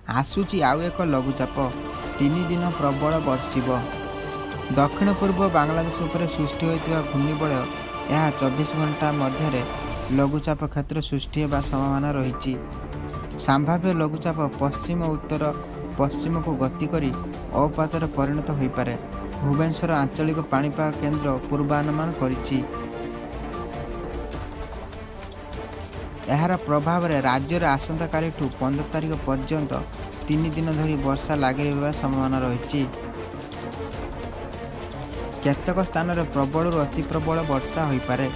ଆସୁଛି ଆଉ ଏକ ଲଘୁଚାପ, 3 ଦିନ ପ୍ରବଳ ବର୍ଷିବ। ଦକ୍ଷିଣ ପୂର୍ବ ବାଂଲାଦେଶ ଉପରେ ସୃଷ୍ଟି ହୋଇଥିବା ଘୂର୍ଣ୍ଣିବଳୟ ଏହା 24 ଘଣ୍ଟା ମଧ୍ୟରେ ଲଘୁଚାପ କ୍ଷେତ୍ର ସୃଷ୍ଟି ହେବା ସମ୍ଭାବନା ରହିଛି। ସମ୍ଭାବ୍ୟ ଲଘୁଚାପ ପଶ୍ଚିମ ଉତ୍ତର ପଶ୍ଚିମକୁ ଗତି କରି ଅବପାତରେ ପରିଣତ ହୋଇପାରେ, ଭୁବନେଶ୍ୱର ଆଞ୍ଚଳିକ ପାଣିପାଗ କେନ୍ଦ୍ର ପୂର୍ବାନୁମାନ କରିଛି। ଏହାର ପ୍ରଭାବରେ ରାଜ୍ୟରେ ଆସନ୍ତାକାଲିଠୁ 15 ତାରିଖ ପର୍ଯ୍ୟନ୍ତ 3 ଦିନ ଧରି ବର୍ଷା ଲାଗି ରହିବାର ସମ୍ଭାବନା ରହିଛି। କେତେକ ସ୍ଥାନରେ ପ୍ରବଳରୁ ଅତି ପ୍ରବଳ ବର୍ଷା ହୋଇପାରେ।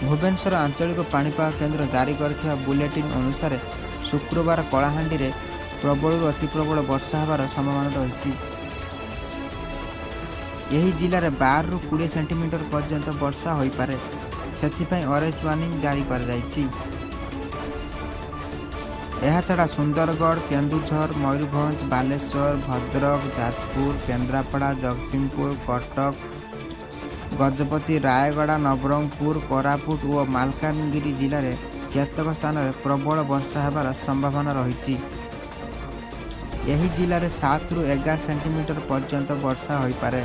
ଭୁବନେଶ୍ୱର ଆଞ୍ଚଳିକ ପାଣିପାଗ କେନ୍ଦ୍ର ଜାରି କରିଥିବା ବୁଲେଟିନ୍ ଅନୁସାରେ ଶୁକ୍ରବାର କଳାହାଣ୍ଡିରେ ପ୍ରବଳରୁ ଅତି ପ୍ରବଳ ବର୍ଷା ହେବାର ସମ୍ଭାବନା ରହିଛି। ଏହି ଜିଲ୍ଲାରେ 12ରୁ 20 ସେଣ୍ଟିମିଟର ପର୍ଯ୍ୟନ୍ତ ବର୍ଷା ହୋଇପାରେ, ସେଥିପାଇଁ ଅରେଞ୍ଜ ୱାର୍ଣ୍ଣିଂ ଜାରି କରାଯାଇଛି। ଏହାଛଡ଼ା ସୁନ୍ଦରଗଡ଼, କେନ୍ଦୁଝର, ମୟୂରଭଞ୍ଜ, ବାଲେଶ୍ୱର, ଭଦ୍ରକ, ଯାଜପୁର, କେନ୍ଦ୍ରାପଡ଼ା, ଜଗତସିଂହପୁର, କଟକ, ଗଜପତି, ରାୟଗଡ଼ା, ନବରଙ୍ଗପୁର, କୋରାପୁଟ ଓ ମାଲକାନଗିରି ଜିଲ୍ଲାରେ କେତେକ ସ୍ଥାନରେ ପ୍ରବଳ ବର୍ଷା ହେବାର ସମ୍ଭାବନା ରହିଛି। ଏହି ଜିଲ୍ଲାରେ 7ରୁ 11 ସେଣ୍ଟିମିଟର ପର୍ଯ୍ୟନ୍ତ ବର୍ଷା ହୋଇପାରେ,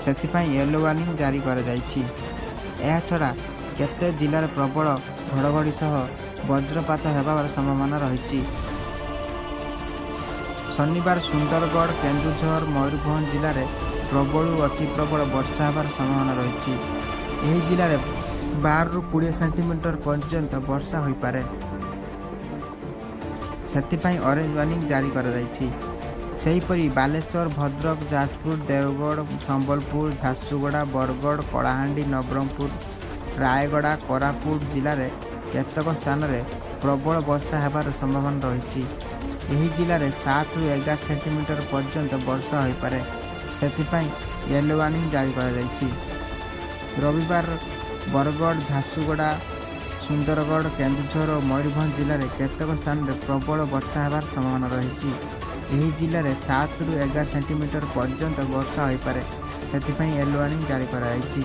ସେଥିପାଇଁ ୟେଲୋ ୱାର୍ଣ୍ଣିଂ ଜାରି କରାଯାଇଛି। ଏହାଛଡ଼ା କେତେ ଜିଲ୍ଲାରେ ପ୍ରବଳ ଘଡ଼ଘଡ଼ି ସହ ବଜ୍ରପାତ ହେବାର ସମ୍ଭାବନା ରହିଛି। ଶନିବାର ସୁନ୍ଦରଗଡ଼, କେନ୍ଦୁଝର, ମୟୂରଭଞ୍ଜ ଜିଲ୍ଲାରେ ପ୍ରବଳରୁ ଅତି ପ୍ରବଳ ବର୍ଷା ହେବାର ସମ୍ଭାବନା ରହିଛି। ଏହି ଜିଲ୍ଲାରେ 12ରୁ 20 ସେଣ୍ଟିମିଟର ପର୍ଯ୍ୟନ୍ତ ବର୍ଷା ହୋଇପାରେ, ସେଥିପାଇଁ ଅରେଞ୍ଜ ୱାର୍ଣ୍ଣିଂ ଜାରି କରାଯାଇଛି। ସେହିପରି ବାଲେଶ୍ୱର, ଭଦ୍ରକ, ଯାଜପୁର, ଦେଓଗଡ଼, ସମ୍ବଲପୁର, ଝାରସୁଗୁଡ଼ା, ବରଗଡ଼, କଳାହାଣ୍ଡି, ନବରଙ୍ଗପୁର, ରାୟଗଡ଼ା, କୋରାପୁଟ ଜିଲ୍ଲାରେ କେତେକ ସ୍ଥାନରେ ପ୍ରବଳ ବର୍ଷା ହେବାର ସମ୍ଭାବନା ରହିଛି। ଏହି ଜିଲ୍ଲାରେ 7ରୁ 11 ସେଣ୍ଟିମିଟର ପର୍ଯ୍ୟନ୍ତ ବର୍ଷା ହୋଇପାରେ, ସେଥିପାଇଁ ୟେଲୋ ୱାର୍ଣ୍ଣିଂ ଜାରି କରାଯାଇଛି। ରବିବାର ବରଗଡ଼, ଝାରସୁଗୁଡ଼ା, ସୁନ୍ଦରଗଡ଼, କେନ୍ଦୁଝର ଓ ମୟୂରଭଞ୍ଜ ଜିଲ୍ଲାରେ କେତେକ ସ୍ଥାନରେ ପ୍ରବଳ ବର୍ଷା ହେବାର ସମ୍ଭାବନା ରହିଛି। ଏହି ଜିଲ୍ଲାରେ 7ରୁ 11 ସେଣ୍ଟିମିଟର ପର୍ଯ୍ୟନ୍ତ ବର୍ଷା ହୋଇପାରେ, ସେଥିପାଇଁ ୟେଲୋ ୱାର୍ଣ୍ଣିଂ ଜାରି କରାଯାଇଛି।